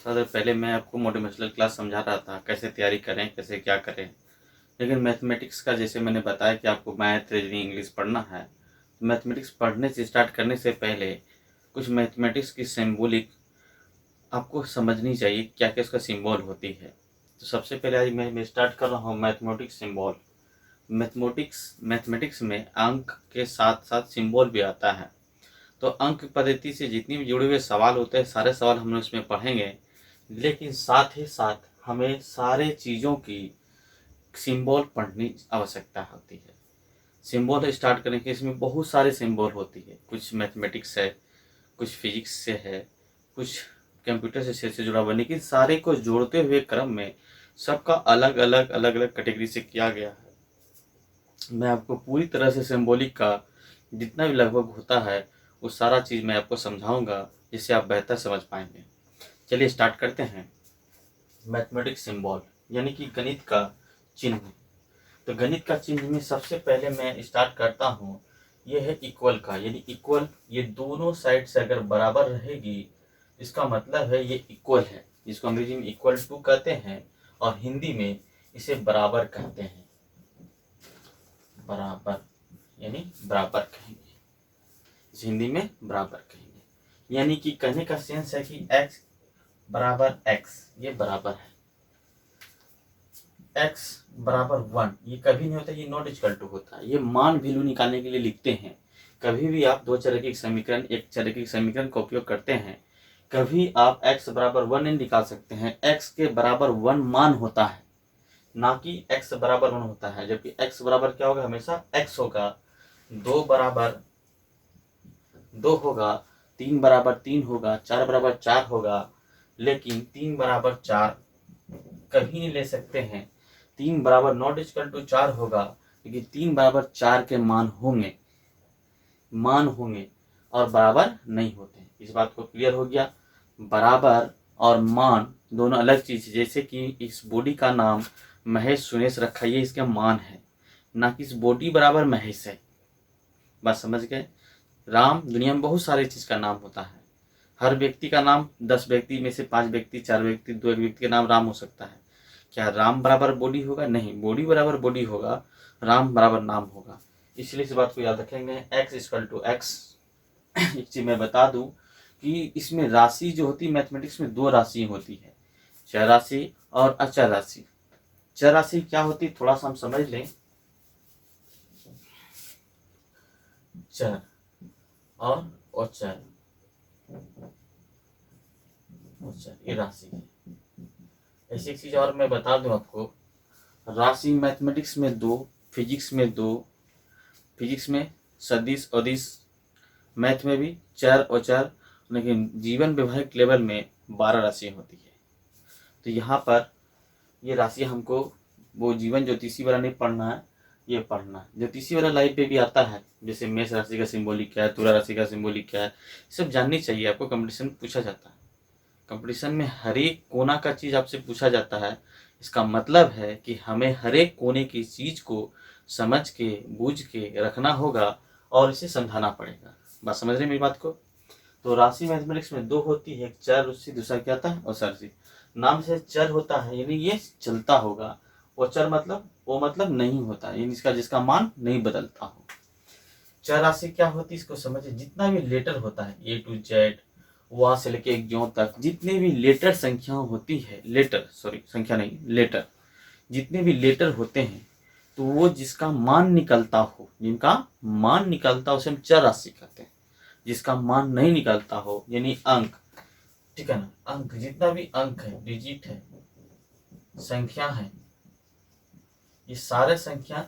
थोड़ा देर पहले मैं आपको मोटिवेशनल क्लास समझा रहा था, कैसे तैयारी करें, कैसे क्या करें। लेकिन मैथमेटिक्स का जैसे मैंने बताया कि आपको मैथ, रीजनिंग, इंग्लिश पढ़ना है, तो मैथमेटिक्स पढ़ने से स्टार्ट करने से पहले कुछ मैथमेटिक्स की सिंबॉलिक आपको समझनी चाहिए, क्या क्या इसका सिंबल होती है। तो सबसे पहले आज मैं स्टार्ट कर रहा हूँ मैथमेटिक्स सिंबल। मैथमेटिक्स में अंक के साथ साथ सिंबल भी आता है। तो अंक पद्धति से जितनी भी जुड़े हुए सवाल होते हैं, सारे सवाल हम लोग इसमें पढ़ेंगे। लेकिन साथ ही साथ हमें सारे चीज़ों की सिंबल पढ़ने की आवश्यकता होती है। सिंबल स्टार्ट करने के इसमें बहुत सारे सिंबल होती है। कुछ मैथमेटिक्स है, कुछ फिजिक्स से है, कुछ कंप्यूटर से जुड़ा हुआ, लेकिन सारे को जोड़ते हुए क्रम में सबका अलग अलग कैटेगरी से किया गया है। मैं आपको पूरी तरह से सिंबॉलिक का जितना भी लगभग होता है वो सारा चीज़ मैं आपको समझाऊंगा, जिससे आप बेहतर समझ पाएंगे। चलिए स्टार्ट करते हैं। मैथमेटिक्स सिंबल यानी कि गणित का चिन्ह। तो गणित का चिन्ह में सबसे पहले मैं स्टार्ट करता हूँ, ये है इक्वल का, यानी इक्वल, ये दोनों साइड से अगर बराबर रहेगी इसका मतलब है ये इक्वल है, जिसको अंग्रेजी में इक्वल टू कहते हैं और हिंदी में इसे बराबर कहते हैं। बराबर यानी बराबर कहेंगे, इस हिंदी में बराबर कहेंगे। यानी कि कहने का सेंस है कि x बराबर x, ये बराबर है। x बराबर 1 ये कभी नहीं होता, ये नॉट इक्वल टू होता है। ये मान वैल्यू निकालने के लिए लिखते हैं। कभी भी आप दो चरैखिक समीकरण, एक चरैखिक समीकरण का उपयोग करते हैं, कभी आप x बराबर 1 नहीं निकाल सकते हैं। x के बराबर 1 मान होता है, ना कि x बराबर 1 होता है। जबकि x बराबर क्या होगा, हमेशा x होगा। 2 बराबर 2 होगा, 3 बराबर 3 होगा, 4 बराबर 4 होगा। लेकिन 3 बराबर 4 कभी नहीं ले सकते हैं। 3 बराबर नॉट इक्वल टू 4 होगा, लेकिन 3 बराबर 4 के मान होंगे और बराबर नहीं होते। इस बात को क्लियर हो गया। बराबर और मान दोनों अलग चीज। जैसे कि इस बॉडी का नाम महेश सुरेश रखा, ये इसके मान है, ना कि इस बॉडी बराबर महेश है। बात समझ गए। राम, दुनिया में बहुत सारे चीज का नाम होता है। हर व्यक्ति का नाम 10 व्यक्ति में से 5 व्यक्ति, 4 व्यक्ति, 2 व्यक्ति का नाम राम हो सकता है। क्या राम बराबर बॉडी होगा? नहीं, बॉडी बराबर बॉडी होगा, राम बराबर नाम होगा। इसलिए इस बात को याद रखेंगे, x इक्वल टू एक्स। एक चीज मैं बता दूं कि इसमें राशि जो होती है, मैथमेटिक्स में 2 राशि होती है, चर राशि और अचर राशि। चर राशि क्या होती है, थोड़ा सा हम समझ लें। चर और अचर, ये राशि है। ऐसी एक चीज और मैं बता दूं आपको, राशि मैथमेटिक्स में 2, फिजिक्स में 2, फिजिक्स में सदिश अदिश, मैथ में भी चर और चर, लेकिन जीवन वैवाहिक लेवल में 12 राशियाँ होती है। तो यहाँ पर ये राशियाँ हमको वो जीवन ज्योतिषी वाला नहीं पढ़ना है, ये पढ़ना है। ज्योतिषी वाला लाइफ पे भी आता है, जैसे मेष राशि का सिंबॉलिक क्या है, तुला राशि का सिंबॉलिक क्या है, सब जाननी चाहिए आपको। कंपटीशन में पूछा जाता है, कंपटीशन में हर एक कोना का चीज़ आपसे पूछा जाता है। इसका मतलब है कि हमें हर एक कोने की चीज़ को समझ के बूझ के रखना होगा और इसे समझाना पड़ेगा। बात समझ रहे मेरी बात को। तो राशि मैथमेटिक्स में 2 होती है, एक चर राशि, दूसरा क्या था, अचर राशि। नाम से चर होता है यानी ये चलता होगा, और चर मतलब वो मतलब नहीं होता, यानी इसका जिसका मान नहीं बदलता हो। चर राशि क्या होती है इसको समझिए। जितना भी लेटर होता है A to Z, वहां से लेके ज्यों तक जितने भी लेटर संख्या होती है, संख्या नहीं, लेटर, जितने भी लेटर होते हैं, तो वो जिसका मान निकलता हो, उसे हम चर राशि कहते हैं। जिसका मान नहीं निकलता हो यानी अंक, ठीक है ना, अंक, जितना भी अंक है, डिजिट है, संख्या है, ये सारे संख्या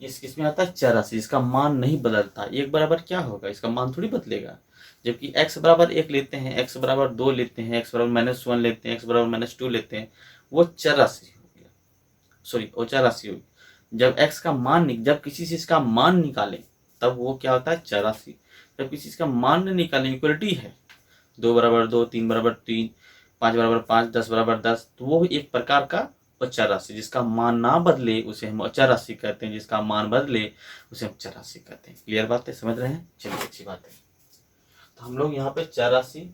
इस किसमें आता है, चर राशि, जिसका मान नहीं बदलता। एक बराबर क्या होगा, इसका मान थोड़ी बदलेगा। जबकि x बराबर 1 लेते हैं, x बराबर 2 लेते हैं, x बराबर -1 लेते हैं, x बराबर -2 लेते हैं, वो चर राशि हो गया, वो चर राशि होगी। जब किसी चीज का मान निकालें तब वो क्या होता है, चर राशि। जब किसी चीज का मान नहीं निकालें, इक्वलिटी है, 2 बराबर 2, 3 बराबर 3, 5 बराबर 5, 10 बराबर 10, तो वो एक प्रकार का अचर राशि। जिसका मान ना बदले उसे हम अचर राशि कहते हैं, जिसका मान बदले उसे हम चर राशि कहते हैं। क्लियर बात है, समझ रहे हैं? चलिए, अच्छी बात है। तो हम लोग यहाँ पे चर राशि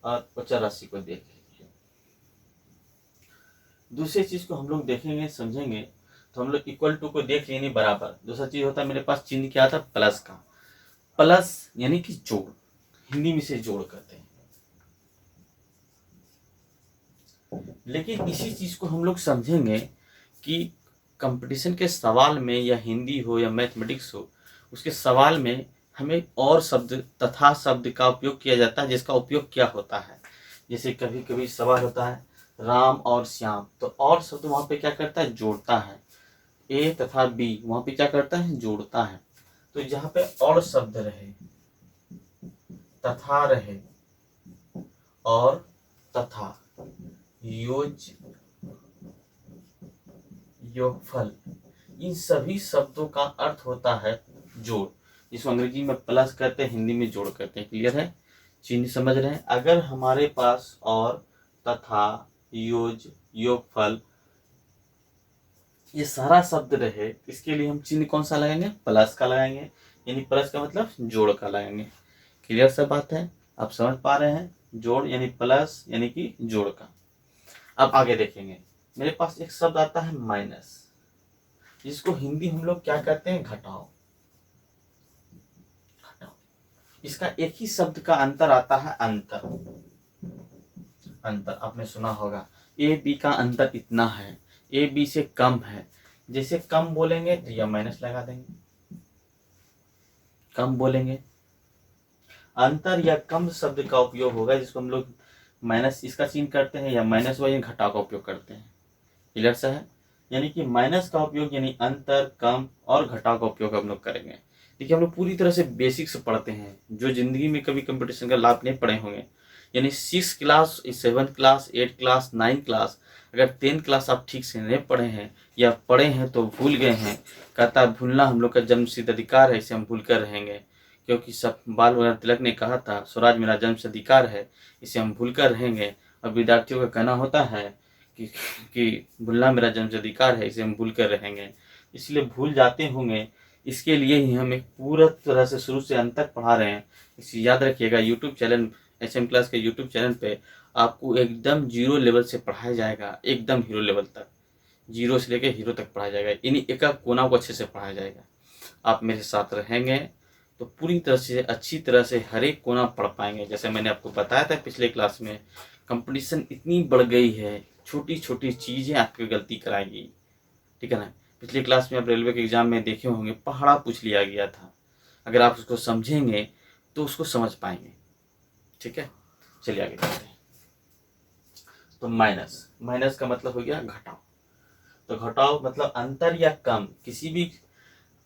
और अचर राशि को देखें। दूसरी चीज को हम लोग देखेंगे समझेंगे तो हम लोग इक्वल टू को देख लेंगे बराबर। दूसरा चीज होता है मेरे पास चिन्ह क्या था, प्लस का। प्लस यानी कि जोड़, हिंदी में से जोड़ कहते हैं। लेकिन इसी चीज को हम लोग समझेंगे कि कंपटीशन के सवाल में, या हिंदी हो या मैथमेटिक्स हो, उसके सवाल में हमें और शब्द तथा शब्द का उपयोग किया जाता है, जिसका उपयोग क्या होता है। जैसे कभी कभी सवाल होता है राम और श्याम, तो और शब्द वहां पे क्या करता है, जोड़ता है। ए तथा बी वहां पे क्या करता है, जोड़ता है। तो जहां पे और शब्द रहे, तथा रहे और तथा, योज, योगफल, इन सभी शब्दों का अर्थ होता है जोड़, जिसको अंग्रेजी में प्लस कहते हैं, हिंदी में जोड़ कहते हैं। क्लियर है, चिन्ह समझ रहे हैं। अगर हमारे पास और, तथा, योज, योगफल ये सारा शब्द रहे, इसके लिए हम चिन्ह कौन सा लगाएंगे, प्लस का लगाएंगे, यानी प्लस का मतलब जोड़ का लगाएंगे। क्लियर सब बात है, आप समझ पा रहे हैं। जोड़ यानी प्लस यानी कि जोड़ का। अब आगे देखेंगे, मेरे पास एक शब्द आता है माइनस, जिसको हिंदी हम लोग क्या कहते हैं, घटाओ। घटाओ, इसका एक ही शब्द का अंतर आता है, अंतर। अंतर आपने सुना होगा, ए बी का अंतर इतना है, ए बी से कम है। जैसे कम बोलेंगे तो या माइनस लगा देंगे, कम बोलेंगे। अंतर या कम शब्द का उपयोग होगा, जिसको हम लोग माइनस इसका चिन्ह करते हैं, या माइनस व घटाव का उपयोग करते हैं। क्लियर सा है, यानी कि माइनस का उपयोग यानी अंतर, कम और घटाव का उपयोग हम लोग करेंगे। देखिए हम लोग पूरी तरह से बेसिक्स पढ़ते हैं, जो जिंदगी में कभी कंपटीशन का लाभ नहीं पढ़े होंगे। यानी 6 क्लास, 7 क्लास, 8 क्लास, 9 क्लास, अगर 10 क्लास आप ठीक से नहीं पढ़े हैं या पढ़े हैं तो भूल गए हैं, कहता है भूलना हम लोग का जन्मसिद्ध अधिकार है, इसे हम भूल कर रहेंगे। क्योंकि सब बाल गंगाधर तिलक ने कहा था, स्वराज मेरा जन्मसिद्ध अधिकार है, इसे हम भूल कर रहेंगे। और विद्यार्थियों का कहना होता है कि भूलना मेरा जन्मसिद्ध अधिकार है, इसे हम भूल कर रहेंगे। इसलिए भूल जाते होंगे, इसके लिए ही हम एक पूरा तरह से शुरू से अंत तक पढ़ा रहे हैं। इसे याद रखिएगा, यूट्यूब चैनल SM क्लास के यूट्यूब चैनल पे आपको एकदम जीरो लेवल से पढ़ाया जाएगा, एकदम हीरो लेवल तक, जीरो से लेकर हीरो तक पढ़ाया जाएगा। इन्हीं एक कोना को अच्छे से पढ़ाया जाएगा। आप मेरे साथ रहेंगे तो पूरी तरह से अच्छी तरह से हर एक कोना पढ़ पाएंगे। जैसे मैंने आपको बताया था पिछले क्लास में, कंपटीशन इतनी बढ़ गई है, छोटी छोटी चीज़ें आपकी गलती कराएगी। ठीक है ना, पिछले क्लास में आप रेलवे के एग्जाम में देखे होंगे, पहाड़ा पूछ लिया गया था। अगर आप उसको समझेंगे तो उसको समझ पाएंगे। ठीक है, चलिए आगे चलते हैं। तो माइनस, माइनस का मतलब हो गया घटाव। तो घटाव मतलब अंतर या कम। किसी भी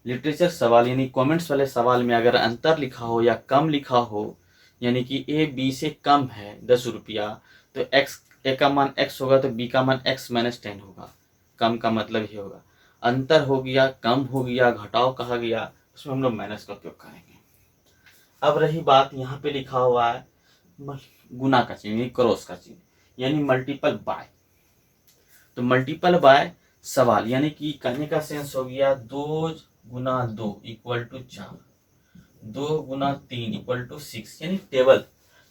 लिटरेचर सवाल यानी कमेंट्स वाले सवाल में अगर अंतर लिखा हो या कम लिखा हो, यानी कि ए बी से कम है 10 रुपया, तो एक्स, ए का मान x होगा तो b का मान x - 10 होगा। कम का मतलब ये होगा। अंतर हो गया, कम हो गया, घटाव कहा गया, उसमें हम लोग माइनस का उपयोग करेंगे। अब रही बात, यहाँ पे लिखा हुआ है गुना का चिन्ह यानी क्रॉस का चिन्ह, यानी मल्टीपल बाय। तो मल्टीपल बाय सवाल, यानी कि कहने का सेंस हो गया 2 गुना 2 इक्वल टू 4, 2 गुना 3 इक्वल टू 6, यानी टेबल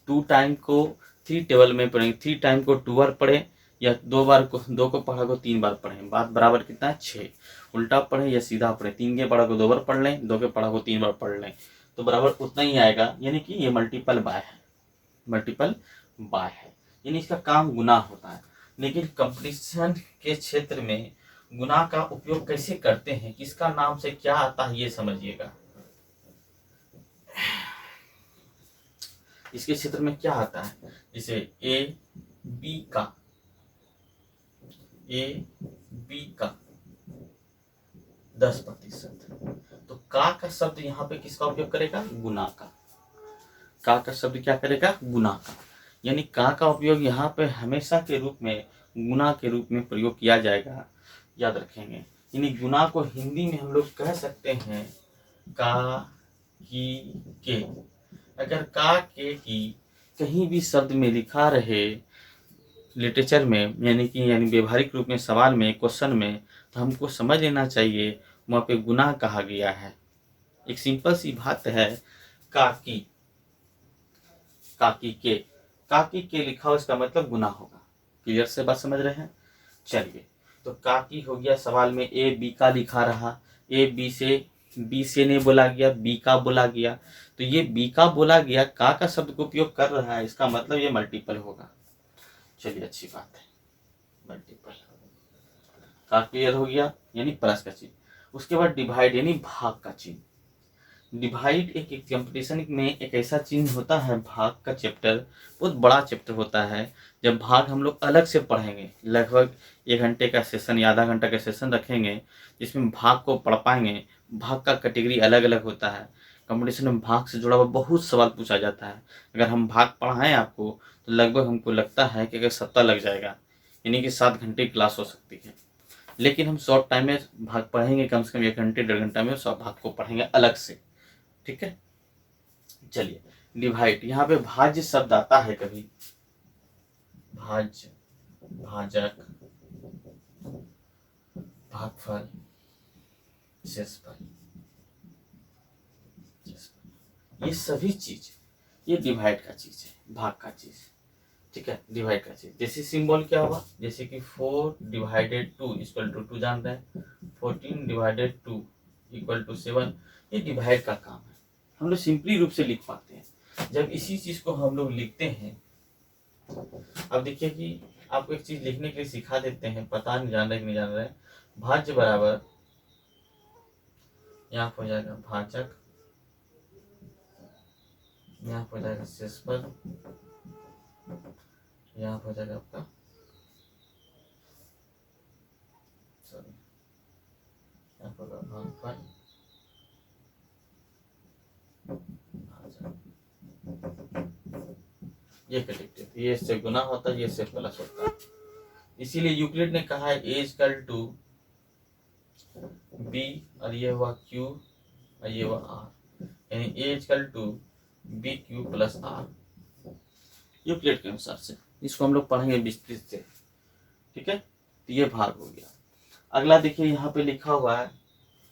2 टाइम को 3 टेबल में पढ़ेंगे, 3 टाइम को 2 बार पढ़े, या 2 बार को 2 को पढ़ा को 3 बार पढ़े, बात बराबर कितना है 6। उल्टा पढ़े या सीधा पढ़े, 3 के पढ़ा को 2 बार पढ़ लें, 2 के पढ़ा को 3 बार पढ़ लें, तो बराबर उतना ही आएगा। यानी कि ये मल्टीपल बाय है, मल्टीपल बाय है, यानी इसका काम गुना होता है। लेकिन कंपटीशन के क्षेत्र में गुना का उपयोग कैसे करते हैं, किसका नाम से क्या आता है, ये समझिएगा। इसके क्षेत्र में क्या आता है, जैसे ए बी का 10%, तो का शब्द यहाँ पे किसका उपयोग करेगा, गुना का शब्द क्या करेगा, गुना का। यानी का उपयोग यहाँ पे हमेशा के रूप में गुना के रूप में प्रयोग किया जाएगा, याद रखेंगे। यानी गुना को हिंदी में हम लोग कह सकते हैं का, की, के। अगर का, के, की कहीं भी शब्द में लिखा रहे लिटरेचर में, यानी व्यवहारिक रूप में सवाल में, क्वेश्चन में, तो हमको समझ लेना चाहिए वहाँ पे गुना कहा गया है। एक सिंपल सी बात है, काकी, काकी के लिखा हो, इसका मतलब गुना होगा। क्लियर से बात समझ रहे हैं। चलिए, तो का की हो गया सवाल में ए बी का लिखा रहा, ए बी से नहीं बोला गया, बी का बोला गया, तो ये बी का बोला गया का शब्द को उपयोग कर रहा है, इसका मतलब ये मल्टीपल होगा। चलिए अच्छी बात है, मल्टीपल का क्लियर हो गया, यानी प्लस का चिन्ह। उसके बाद डिवाइड यानी भाग का चिन्ह। डिवाइड एक कंपटीशन में एक ऐसा चिन्ह होता है, भाग का चैप्टर बहुत बड़ा चैप्टर होता है। जब भाग हम लोग अलग से पढ़ेंगे, लगभग 1 घंटे का सेशन या आधा घंटा का सेशन रखेंगे जिसमें भाग को पढ़ पाएंगे। भाग का कैटेगरी अलग अलग होता है, कंपटीशन में भाग से जुड़ा हुआ बहुत सवाल पूछा जाता है। अगर हम भाग पढ़ाएं आपको तो लगभग हमको लगता है कि अगर सप्ताह लग जाएगा, यानी कि 7 घंटे क्लास हो सकती है। लेकिन हम शॉर्ट टाइम में भाग पढ़ेंगे, कम से कम 1 घंटे 1.5 घंटा में सब भाग को पढ़ेंगे अलग से, ठीक है। चलिए, डिवाइड, यहाँ पे भाज्य शब्द आता है कभी, भाज्य, भाजक, भागफल, शेषफल, ये सभी चीज ये डिवाइड का चीज है, भाग का चीज, ठीक है, डिवाइड का चीज। जैसे सिंबल क्या हुआ, जैसे कि 4 डिवाइडेड 2 इक्वल टू 2 जान रहे हैं, 14 डिवाइडेड 2 इक्वल टू 7, ये डिवाइड का काम है। हम लोग सिंपली रूप से लिख पाते हैं। जब इसी चीज को हम लोग लिखते हैं, अब देखिए कि आपको एक चीज लिखने के लिए सिखा देते हैं, पता नहीं जान रहे कि नहीं जान रहे। भाज्य बराबर यहाँ हो जाएगा भाजक, यहाँ हो जाएगा शेषफल, यहाँ हो जाएगा आपका सॉरी यहाँ होगा भागफल, ये कलेक्टिव, ये इससे गुना होता है, ये इससे प्लस होता है। इसीलिए यूक्लिड ने कहा है ए इक्वल टू बी, और ये हुआ क्यू और ये हुआ आर, यानी A equal to B Q plus R, Euclid के अनुसार से। इसको हम लोग पढ़ेंगे विस्तृत से, ठीक है। तो ये भाग हो गया। अगला देखिए यहाँ पे लिखा हुआ है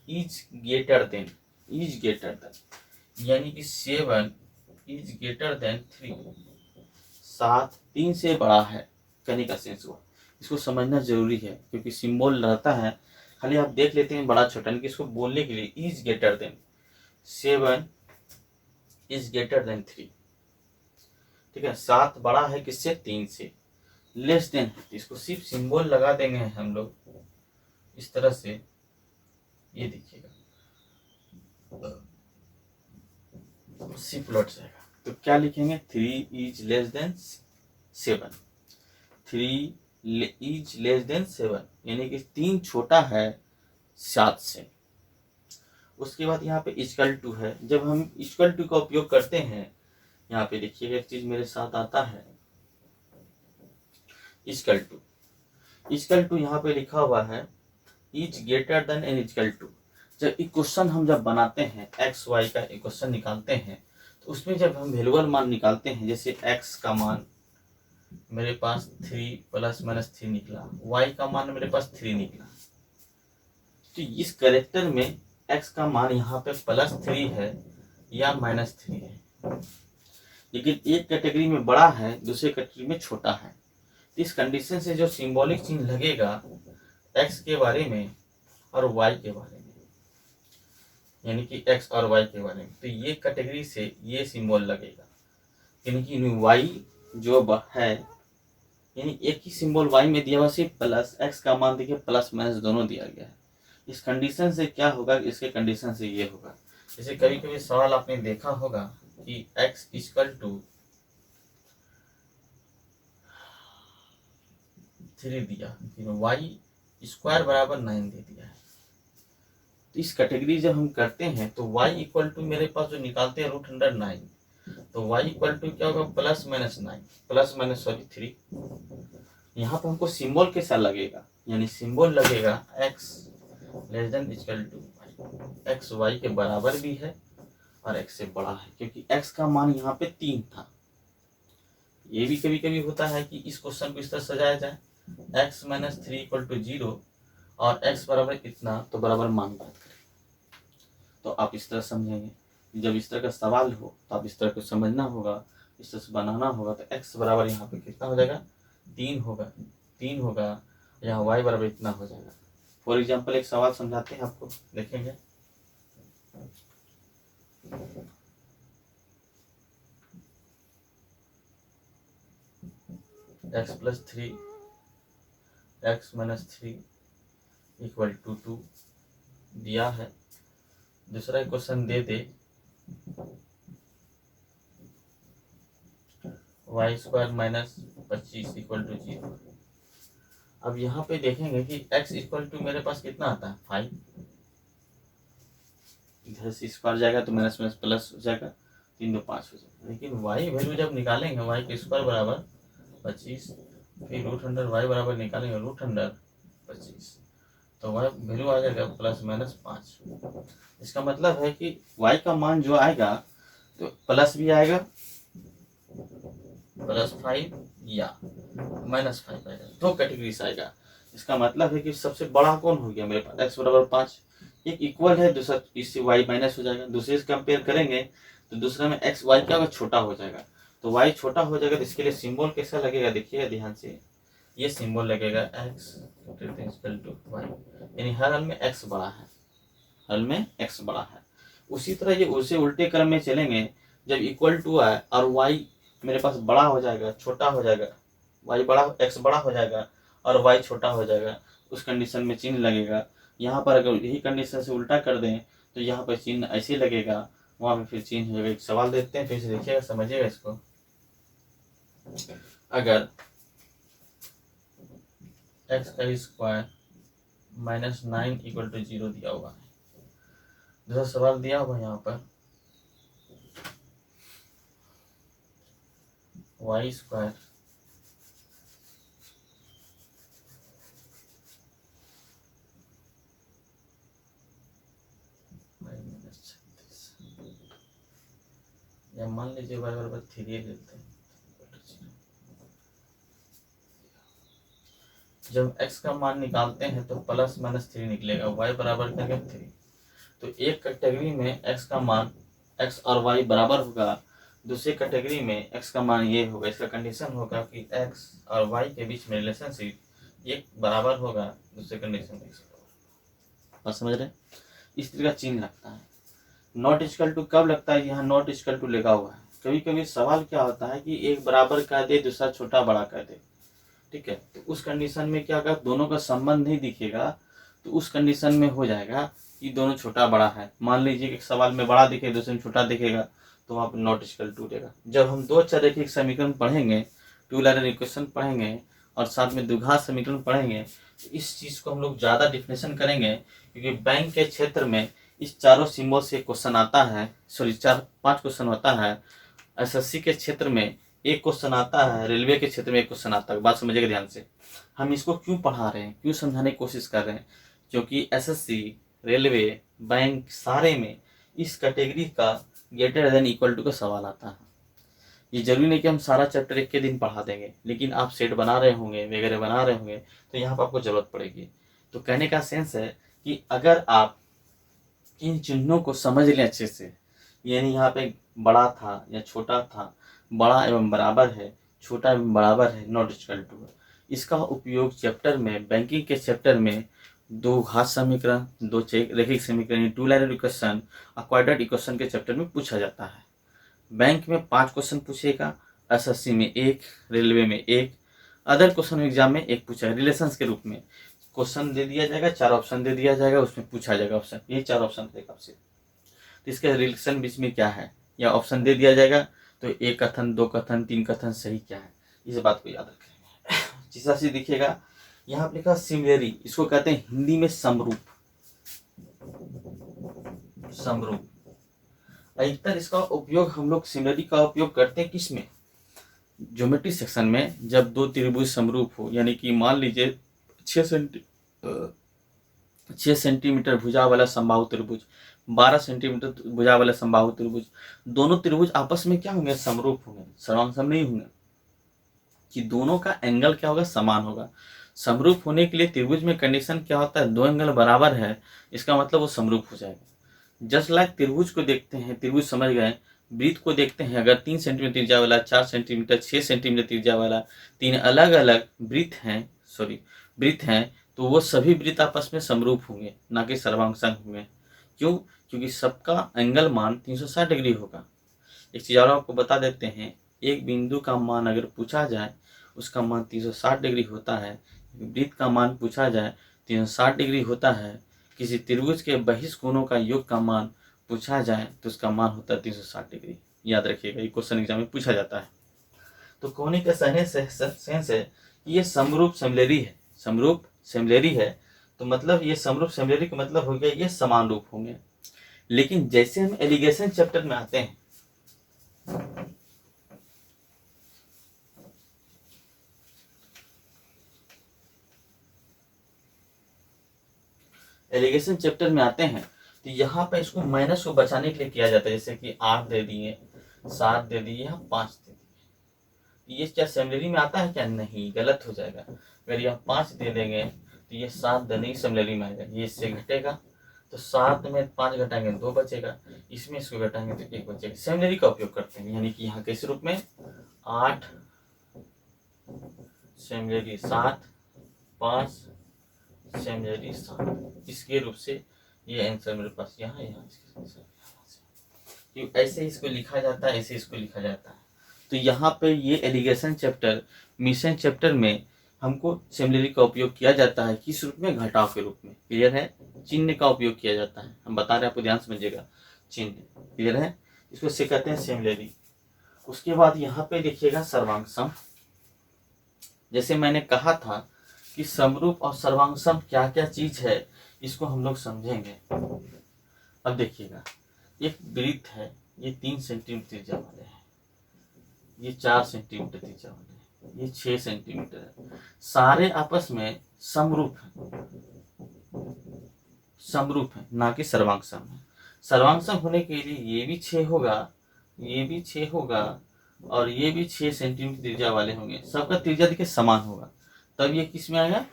is greater then, is greater then, यानी कि 7 इज ग्रेटर देन 3, 7 3 से बड़ा है, कहने का सेंस हुआ। इसको समझना जरूरी है क्योंकि सिंबल रहता है, खाली आप देख लेते हैं बड़ा छोटा, कि इसको बोलने के लिए is greater then 7 is greater then 3, ठीक है। 7 बड़ा है किससे, 3 से। लेस देन, इसको सिर्फ सिंबल लगा देंगे हम लोग इस तरह से, ये देखिएगा सिर्फ लौट जाएगा। तो क्या लिखेंगे, 3 is less than 7, 3 is less than 7, यानी कि 3 छोटा है 7 से। उसके बाद यहाँ पे इक्वल टू है, जब हम इक्वल टू का उपयोग करते हैं, यहाँ पे देखिएगा एक चीज मेरे साथ आता है, इक्वल टू, इक्वल टू यहाँ पे लिखा हुआ है is greater than and equal to. जब इक्वेशन हम जब बनाते हैं, एक्स वाई का इक्वेशन निकालते हैं, तो उसमें जब हम वैल्यूअल मान निकालते हैं, जैसे एक्स का मान मेरे पास 3 प्लस माइनस 3 निकला, वाई का मान मेरे पास 3 निकला, तो इस करेक्टर में एक्स का मान यहाँ पे +3 है या -3 है, लेकिन एक कैटेगरी में बड़ा है, दूसरे कैटेगरी में छोटा है। तो इस कंडीशन से जो सिंबॉलिक चिन्ह लगेगा एक्स के बारे में और वाई के बारे में, यानी कि एक्स और वाई के बारे में, तो ये कैटेगरी से ये सिंबल लगेगा, यानी कि वाई जो है, यानी एक ही सिंबल वाई में दिया हुआ सिर्फ प्लस, एक्स का मान देखिए प्लस माइनस दोनों दिया गया है। इस कंडीशन से क्या होगा, इसके कंडीशन से ये होगा। जैसे कभी कभी सवाल आपने देखा होगा कि x इक्वल टू 3 दिया, लेकिन y स्क्वायर बराबर 9 दे दिया है। तो इस कैटेगरी जब हम करते हैं तो y इक्वल टू मेरे पास जो निकालते हैं √9, तो y इक्वल टू क्या होगा, +-9, +-3। यहाँ पर हमको सिंबल कैसा लगेगा, यानी सिंबल लगेगा x less than equal to y, x y के बराबर भी है और x से बड़ा है, क्योंकि x का मान यहाँ पे 3 था। ये भी कभी कभी होता है कि इस क्वेश्चन को इस तरह सजाया जाए, x - 3 = 0 और x बराबर इतना, तो बराबर मान बात करें। तो आप इस तरह समझेंगे, जब इस तरह का सवाल हो तो आप इस तरह को समझना होगा, इस तरह से बनाना होगा। तो x बराबर यहाँ पे कितना हो जाएगा, 3 होगा, 3 होगा, यहाँ y बराबर इतना हो जाएगा। फॉर एग्जाम्पल एक सवाल समझाते हैं आपको, देखेंगे। x + 3 x - 3 = 2 दिया है। दूसरा क्वेश्चन दे दे y² - 25 = 0। अब यहाँ पे देखेंगे कि x = मेरे पास कितना आता है 5, इधर से स्क्वायर जाएगा तो माइनस माइनस प्लस हो जाएगा, 3 2 5 हो जाएगा। लेकिन y वैल्यू जब निकालेंगे y² बराबर 25, फिर √y बराबर निकालेंगे √25, तो y वैल्यू आ जाएगा ±5। इसका मतलब है कि y का मान जो आएगा तो प्लस भी आएगा +5 या -5 आएगा, दो कैटेगरी से आएगा। इसका मतलब है कि सबसे बड़ा कौन हो गया मेरे पास x बराबर 5, एक इक्वल है, दूसरा इससे y माइनस हो जाएगा। दूसरे से कंपेयर करेंगे तो दूसरा में x y क्या होगा, छोटा हो जाएगा। तो y छोटा हो जाएगा तो इसके लिए सिंबल कैसा लगेगा, देखिएगा ध्यान से, ये सिंबल लगेगा x = y, यानी हर हाल में x बड़ा है, हल में x बड़ा है। उसी तरह ये उसे उल्टे क्रम में चलेंगे, जब = आए और y मेरे पास बड़ा हो जाएगा, छोटा हो जाएगा, y बड़ा x बड़ा हो जाएगा और y छोटा हो जाएगा, उस कंडीशन में चिन्ह लगेगा। यहाँ पर अगर यही कंडीशन से उल्टा कर दें तो यहाँ पर चिन्ह ऐसे लगेगा, वहाँ पे फिर चिन्ह होगा। एक सवाल देखते हैं, फिर से देखिएगा, समझिएगा इसको। अगर x² - 9 = 0 दिया हुआ है, दूसरा सवाल दिया हुआ यहाँ पर y² या मान लीजिए y बराबर 3 लेते हैं। जब x का मान निकालते हैं तो +-3 निकलेगा, y बराबर क्या 3। तो एक कैटेगरी में x का मान x और y बराबर होगा, दूसरी कैटेगरी में x का मान ये होगा। इसका कंडीशन होगा कि x और y के बीच में रिलेशनशिप एक बराबर होगा, दूसरे कंडीशन में बात समझ रहे हैं। इस तरह का चिन्ह लगता है। नॉट इक्वल टू कब लगता है, यहाँ नॉट इक्वल टू लगा हुआ है। कभी कभी सवाल क्या होता है कि एक बराबर कह दे, दूसरा छोटा बड़ा कह दे, ठीक है, तो उस कंडीशन में क्या होगा, दोनों का संबंध नहीं दिखेगा, तो उस कंडीशन में हो जाएगा कि दोनों छोटा बड़ा है। मान लीजिए एक सवाल में बड़ा दिखे, दूसरे में छोटा दिखेगा, तो वहाँ पर नॉट इक्वल टू देगा। जब हम दो चररेखिक समीकरण पढ़ेंगे, टू लाइनर इक्वेशन पढ़ेंगे और साथ में द्विघात समीकरण पढ़ेंगे, तो इस चीज़ को हम लोग ज़्यादा डिफिनेशन करेंगे, क्योंकि बैंक के क्षेत्र में इस चारों सिंबल से क्वेश्चन आता है, सॉरी 4-5 क्वेश्चन होता है। एसएससी के क्षेत्र में एक क्वेश्चन आता है, रेलवे के क्षेत्र में एक क्वेश्चन आता है। बात समझिएगा ध्यान से। हम इसको क्यों पढ़ा रहे हैं, क्यों समझाने की कोशिश कर रहे हैं, क्योंकि एसएससी, रेलवे, बैंक सारे में इस कैटेगरी का >= का सवाल आता है। ये जरूरी नहीं कि हम सारा चैप्टर एक के दिन पढ़ा देंगे, लेकिन आप सेट बना रहे होंगे, वगैरह बना रहे होंगे, तो यहाँ पर आपको जरूरत पड़ेगी। तो कहने का सेंस है कि अगर आप इन चिन्हों को समझ लें अच्छे से, यानी यहाँ पे बड़ा था या छोटा था, बड़ा एवं बराबर है, छोटा एवं बराबर है, नॉट इक्वल टू। इसका उपयोग चैप्टर में, बैंकिंग के चैप्टर में दो घात समीकरण, दो रैखिक समीकरण, two linear equation, quadratic equation के चैप्टर में पूछा जाता है। बैंक में 5 क्वेश्चन पूछेगा, एसएससी में 1, रेलवे में 1, अदर क्वेश्चन एग्जाम में 1 पूछा है। रिलेशंस के रूप में क्वेश्चन दे दिया जाएगा, 4 ऑप्शन दे दिया जाएगा, उसमें पूछा जाएगा ऑप्शन, यही 4 ऑप्शन देगा आपसे। तो इसके रिलेशन बीच में क्या है, या ऑप्शन दे दिया जाएगा तो 1 कथन, 2 कथन, 3 कथन सही क्या है, इस बात को याद रखेंगे। जैसा से दिखेगा यहाँ पे लिखा सिमिलरी, इसको कहते हैं हिंदी में समरूप। समरूप अधिकतर इसका उपयोग हम लोग सिमिलरी का उपयोग करते हैं किस में, ज्योमेट्री सेक्शन में। जब दो त्रिभुज समरूप हो, यानी कि मान लीजिए 6 सेंटीमीटर भुजा वाला समबाहु त्रिभुज, 12 सेंटीमीटर भुजा वाला समबाहु त्रिभुज, दोनों त्रिभुज आपस में क्या होंगे, समरूप होंगे, सर्वांग नहीं होंगे, कि दोनों का एंगल क्या होगा, समान होगा। समरूप होने के लिए त्रिभुज में कंडीशन क्या होता है, दो एंगल बराबर है, इसका मतलब वो समरूप हो जाएगा। जस्ट लाइक त्रिभुज को देखते हैं, त्रिभुज समझ गए, वृत्त को देखते हैं, अगर 3 सेंटीमीटर त्रिज्या वाला, 4 सेंटीमीटर, 6 सेंटीमीटर त्रिज्या वाला 3 अलग अलग वृत्त हैं, सॉरी वृत्त हैं तो वो सभी वृत्त आपस में समरूप होंगे, ना कि सर्वांग होंगे। क्यों? क्योंकि सबका एंगल मान 360 डिग्री होगा। एक चीज और आपको बता देते हैं, एक बिंदु का मान अगर पूछा जाए उसका मान 360 डिग्री होता है, वृत्त का मान पूछा जाए 360 डिग्री होता है, किसी त्रिभुज के बहिष कोणों का योग का मान पूछा जाए तो उसका मान होता है 360 डिग्री। याद रखिएगा, ये क्वेश्चन एग्जाम में पूछा जाता है। तो कोनिक का सेंस है कि ये समरूप सिमिलरी है, समरूप सिमिलरी है। तो मतलब ये समरूप सिमिलरी का मतलब हो गया ये समान रूप होंगे। लेकिन जैसे हम एलिगेशन चैप्टर में आते हैं, एलिगेशन चैप्टर में आते हैं तो यहाँ पे इसको माइनस को बचाने के लिए किया जाता है। जैसे कि 8 दे दिए, 7 दे दिए, यहाँ 5 दे दिए, ये क्या सिमिलरी में आता है क्या? नहीं, गलत हो जाएगा। अगर यहाँ 5 दे देंगे तो ये 7 देने की सिमिलरी में आएगा, ये इससे घटेगा तो 7 में 5 घटाएंगे 2 बचेगा, इसमें इसको घटाएंगे तो 1 बचेगा। सिमिलरी का उपयोग करते हैं, यानी कि यहाँ किस रूप में 8 सिमिलरी 7, 5 सिमिलरी 7, इसके रूप से ये आंसर मेरे पास यहाँ ऐसे इसको लिखा जाता है, ऐसे इसको लिखा जाता है। तो यहाँ पे ये एलिगेशन चैप्टर, मिशन चैप्टर में हमको सिमिलरी का उपयोग किया जाता है, किस रूप में? घटाव के रूप में। क्लियर है? चिन्ह का उपयोग किया जाता है, हम बता रहे हैं, आपको ध्यान समझिएगा, चिन्ह। क्लियर है? इसको से कहते हैं सिमिलरी। उसके बाद यहाँ पे देखिएगा सर्वांग सम। जैसे मैंने कहा था कि समरूप और सर्वांग सम क्या क्या चीज है, इसको हम लोग समझेंगे। अब देखिएगा, एक वृत्त है, ये 3 सेंटीमीटर त्रिज्या वाले हैं, ये 4 सेंटीमीटर त्रिज्या वाले हैं, ये 6 सेंटीमीटर है, सारे आपस में समरूप हैं, समरूप है, ना कि सर्वांग सम है। सर्वांग सम होने के लिए ये भी 6 होगा, ये भी 6 होगा और ये भी 6 सेंटीमीटर त्रिज्या वाले होंगे, सबका त्रिज्या देखिए समान होगा, तब ये किस में आएगा?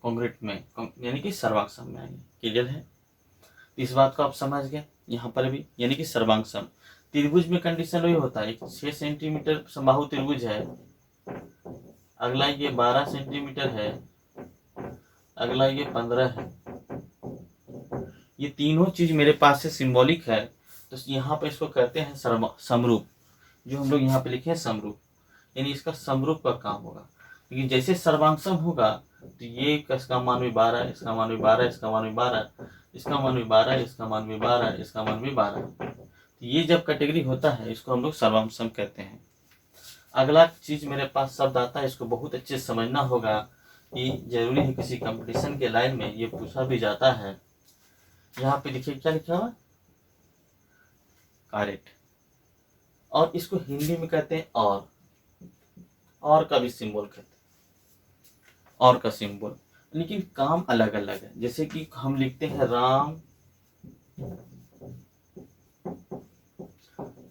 कॉन्ग्रुएंट में, यानी कि सर्वांग सम में आएंगे। क्लियर है? इस बात को आप समझ गए। यहाँ पर भी यानी कि सर्वांग सम। त्रिभुज में कंडीशन वही होता है, 6 सेंटीमीटर समबाहु त्रिभुज है, अगला ये 12 सेंटीमीटर है, अगला ये 15 है, ये तीनों चीज मेरे पास से सिंबॉलिक है, तो यहाँ पे इसको कहते हैं समरूप। जो हम लोग यहाँ पे लिखे हैं समरूप, यानी इसका समरूप का काम होगा। लेकिन जैसे सर्वांगसम होगा तो ये इसका मान भी 12, इसका मान भी 12, इसका मान भी 12, इसका मान भी 12, इसका मान भी 12, इसका मान भी 12। तो ये जब कैटेगरी होता है इसको हम लोग सर्वांगसम कहते हैं। अगला चीज मेरे पास शब्द आता है, इसको बहुत अच्छे से समझना होगा कि जरूरी है, किसी कंपटीशन के लाइन में ये पूछा भी जाता है। यहाँ पे देखिए क्या लिखा हुआ, करेक्ट। और इसको हिंदी में कहते हैं और का भी सिंबल कहते हैं, और का सिंबल, लेकिन काम अलग अलग है। जैसे कि हम लिखते हैं राम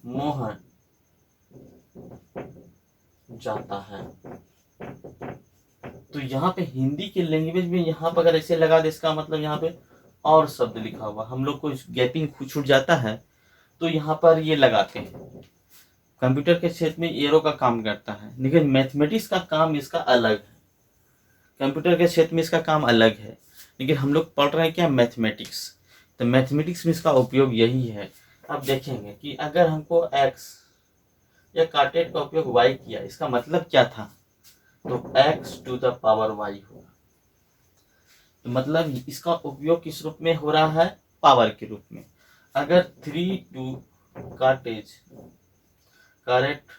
मोहन जाता है, तो यहाँ पे हिंदी के लैंग्वेज में यहाँ पर अगर ऐसे लगा दे, इसका मतलब यहाँ पे और शब्द लिखा हुआ, हम लोग को गैपिंग छूट जाता है तो यहाँ पर ये लगाते हैं। कंप्यूटर के क्षेत्र में एरो का काम करता है, लेकिन मैथमेटिक्स का काम इसका अलग है। कंप्यूटर के क्षेत्र में इसका काम अलग है, लेकिन हम लोग पढ़ रहे हैं क्या? मैथमेटिक्स। तो मैथमेटिक्स में इसका उपयोग यही है। अब देखेंगे कि अगर हमको x या काटेड का उपयोग y किया, इसका मतलब क्या था? तो x to the power y होगा। तो मतलब इसका उपयोग किस रूप में हो रहा है? पावर के रूप में। अगर 3 टू काटेज करेक्ट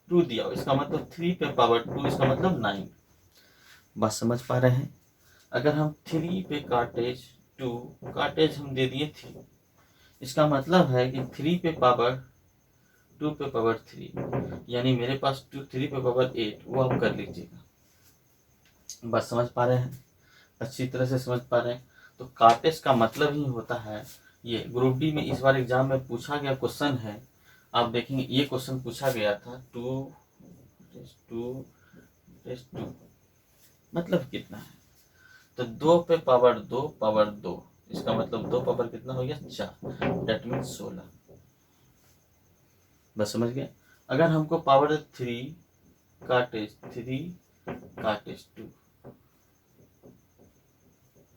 2 दिया हो, इसका मतलब 3 पे पावर 2, इसका मतलब 9। बात समझ पा रहे हैं? अगर हम 3 पे काटेज 2, काटेज हम दे दिए 3, इसका मतलब है कि 3 पे पावर 2 पे पावर 3, यानी मेरे पास 3 पे पावर 8, वो आप कर लीजिएगा। बात समझ पा रहे हैं? अच्छी तरह से समझ पा रहे हैं? तो काटेज का मतलब ही होता है ये। ग्रुप डी में इस बार एग्जाम में पूछा गया क्वेश्चन है, आप देखेंगे ये क्वेश्चन पूछा गया था 2 मतलब कितना है? तो 2 पे पावर 2 पावर 2, इसका मतलब 2 पावर कितना हो गया? 4, डेट मीन 16। बस समझ गए? अगर हमको पावर 3 काटेज 3 cot(2).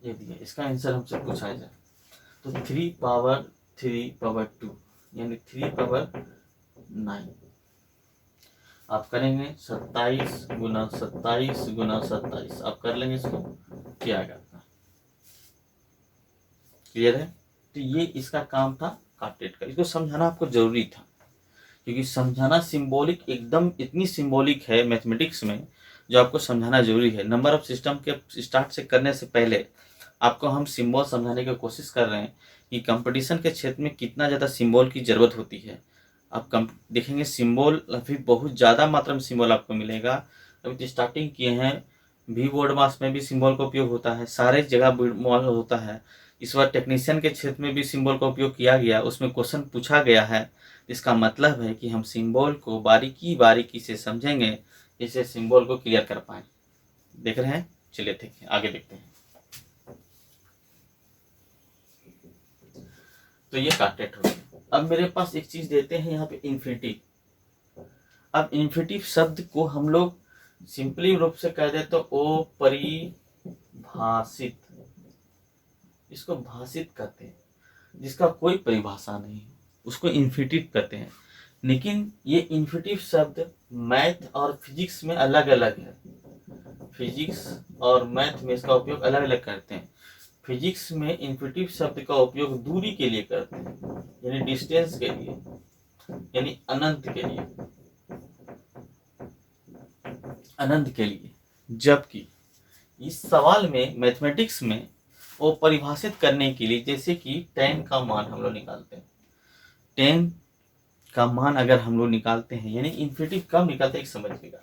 ये दिया, इसका आंसर हमसे पूछा जाए तो 3 पावर 2 यानी 3 पावर 9 आप करेंगे 27 गुना 27 गुना 27 आप कर लेंगे इसको, क्या आएगा आपका। क्लियर है। तो ये इसका काम था काटेड का। इसको समझाना आपको जरूरी था क्योंकि समझाना सिंबॉलिक एकदम इतनी सिंबॉलिक है मैथमेटिक्स में जो आपको समझाना जरूरी है। नंबर ऑफ सिस्टम के स्टार्ट से करने से पहले आपको हम सिंबल समझाने की कोशिश कर रहे हैं कि कंपटीशन के क्षेत्र में कितना ज़्यादा सिंबल की ज़रूरत होती है। आप देखेंगे सिंबल अभी बहुत ज़्यादा मात्रा में सिंबल आपको मिलेगा। अभी तो स्टार्टिंग किए हैं, भी बोर्ड मास में भी सिंबल का उपयोग होता है, सारे जगह होता है। इस बार टेक्नीशियन के क्षेत्र में भी सिंबल का उपयोग किया गया, उसमें क्वेश्चन पूछा गया है। इसका मतलब है कि हम सिंबल को बारीकी बारीकी से समझेंगे जिससे सिंबल को क्लियर कर पाए। देख रहे हैं, चलिए ठीक है आगे देखते हैं। तो ये काटेड हो गया। अब मेरे पास एक चीज देते हैं यहाँ पे इन्फिनिटिव। अब इन्फिनिटिव शब्द को हम लोग सिंपली रूप से कह देते तो परिभाषित, इसको भाषित कहते हैं, जिसका कोई परिभाषा नहीं है उसको इन्फिनिटिव कहते हैं। लेकिन ये इन्फिनिटिव शब्द मैथ और फिजिक्स में अलग अलग है। फिजिक्स और मैथ में इसका उपयोग अलग अलग करते हैं। फिजिक्स में इन्फिनिटिव शब्द का उपयोग दूरी के लिए करते हैं, यानी डिस्टेंस के लिए, यानी अनंत के लिए, अनंत के लिए। जबकि इस सवाल में मैथमेटिक्स में वो परिभाषित करने के लिए, जैसे कि 10 का मान हम लोग निकालते हैं, 10 का मान अगर हम लोग निकालते हैं, यानी इन्फिनिटिव कब निकालते हैं समझिएगा,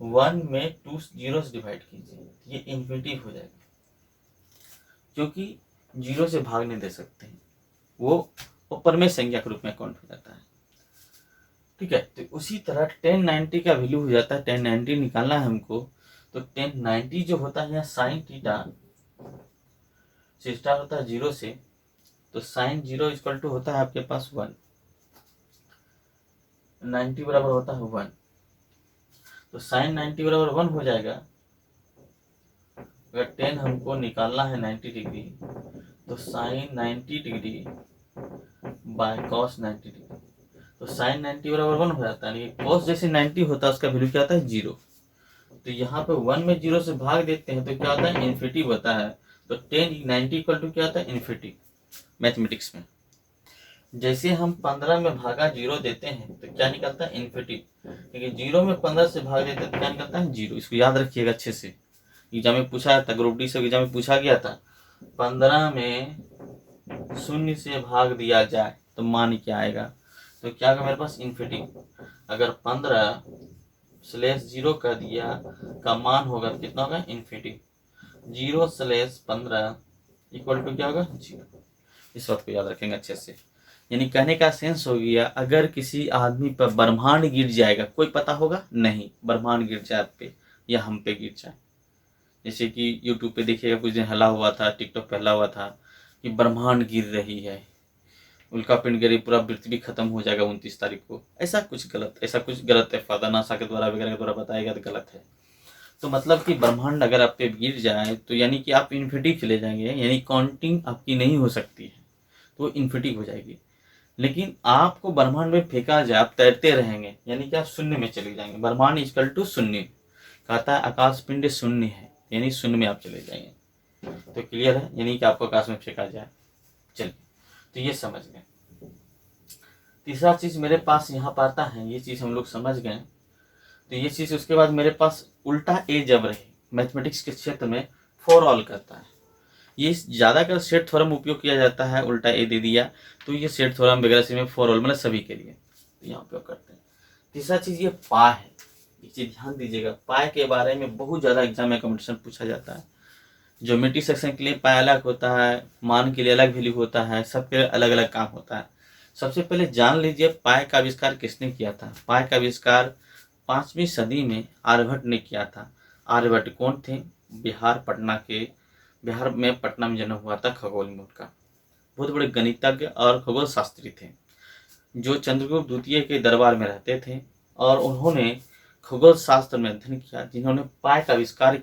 1 में 2 जीरो से डिवाइड कीजिए, ये इन्फिनिटिव हो जाएगा क्योंकि 0 से भाग नहीं दे सकते हैं, वो परमेय संख्या के रूप में काउंट हो जाता है। ठीक है। तो उसी तरह 1090 का वैल्यू हो जाता है, 1090 निकालना है हमको, तो 1090 जो होता है यहाँ साइन थीटा से स्टार्ट होता है 0 से, तो साइन 0 इक्वल टू होता है आपके पास 1, 90 बराबर होता है 1, तो साइन 90 बराबर 1 हो जाएगा। अगर 10 हमको निकालना है 90 डिग्री, तो sine 90 degree by cos 90 degree, तो साइन 90 बराबर 1 हो जाता है, कॉस जैसे 90 होता है उसका वैल्यू क्या आता है 0। तो यहाँ पे 1 में 0 से भाग देते हैं तो क्या आता है इन्फिनिटिव होता है। तो 1090 इक्वल टू क्या आता है इन्फिनिटिव मैथमेटिक्स में। जैसे हम 15 में भागा 0 देते हैं तो क्या निकलता है इन्फिनिटिव, लेकिन 0 में 15 से भाग देते हैं तो क्या निकलता है 0। इसको याद रखिएगा अच्छे से, एग्जाम में पूछा था, ग्रुप डी से एग्जाम में पूछा गया था, 15 में 0 से भाग दिया जाए तो मान क्या आएगा, तो क्या होगा मेरे पास इन्फिनिटिव। अगर 15/0 कर दिया का मान होगा तो कितना होगा इन्फिनिटिव, 0/15 इक्वल टू क्या होगा 0। इस बात को याद रखेंगे अच्छे से। यानी कहने का सेंस हो गया, अगर किसी आदमी पर ब्रह्मांड गिर जाएगा, कोई पता होगा नहीं, ब्रह्मांड गिर जाए आप पे या हम पे गिर जाए, जैसे कि यूट्यूब पे देखिएगा कुछ दिन हला हुआ था, टिकटॉक पे हला हुआ था कि ब्रह्मांड गिर रही है, उल्का पिंड गिरी, पूरा पृथ्वी खत्म हो जाएगा 29 तारीख को। ऐसा कुछ गलत है, फादा नासा के द्वारा वगैरह के द्वारा बताएगा तो गलत है। तो मतलब कि ब्रह्मांड अगर आप पे गिर जाए तो यानी कि आप इन्फिनिटिव चले जाएंगे, यानी काउंटिंग आपकी नहीं हो सकती है, तो इन्फिनिटिव हो जाएगी। लेकिन आपको ब्रह्मांड में फेंका जाए, आप तैरते रहेंगे, यानी कि आप शून्य में चले जाएंगे। ब्रह्मांड इक्वल टू शून्य, कहता है आकाश पिंड शून्य है, यानी शून्य में आप चले जाएंगे। तो क्लियर है, यानी कि आपको आकाश में फेंका जाए। चलिए, तो ये समझ गए। तीसरा चीज मेरे पास यहाँ पर आता है, ये चीज हम लोग समझ गए। तो ये चीज उसके बाद मेरे पास उल्टा ए जब रहे मैथमेटिक्स के क्षेत्र में फॉर ऑल करता है, ये ज्यादातर सेट थ्योरम उपयोग किया जाता है। उल्टा ए दे दिया तो ये सेट थ्योरम वगैरह से में फॉर ऑल मतलब सभी के लिए तो यहाँ उपयोग करते हैं। तीसरा चीज ये पा है, एक चीज ध्यान दीजिएगा, पाए के बारे में बहुत ज्यादा एग्जाम में कॉम्पिटिशन पूछा जाता है। ज्योमेट्री सेक्शन के लिए पाए अलग होता है, मान के लिए अलग वैल्यू होता है, सबके अलग अलग काम होता है। सबसे पहले जान लीजिए पाए का आविष्कार किसने किया था। पाए का आविष्कार 5वीं सदी में आर्यभट्ट ने किया था। आर्यभट्ट कौन थे, बिहार में पटना में जन्म हुआ था, खगोल में उनका। बहुत बड़े गणितज्ञ और खगोल शास्त्री थे जो चंद्रगुप्त द्वितीय के दरबार में रहते थे और उन्होंने खगोल शास्त्र में अध्ययन किया, जिन्होंने पाई का आविष्कार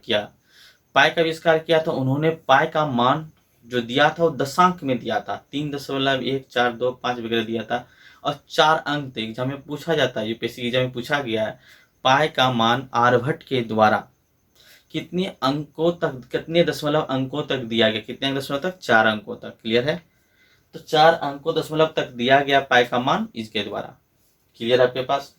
किया, तो उन्होंने पाई का मान जो दिया था वो दशांक में दिया था, 3.142 वगैरह दिया था, और 4 अंक थे। एग्जाम में पूछा जाता है, यूपीएससी एग्जाम में पूछा गया है, पाई का मान आर्यभट्ट के द्वारा कितने दशमलव अंकों तक दिया गया, कितने दशमलव तक, 4 अंकों तक। क्लियर है? तो 4 अंकों दशमलव तक दिया गया पाई का मान इसके द्वारा। क्लियर आपके पास?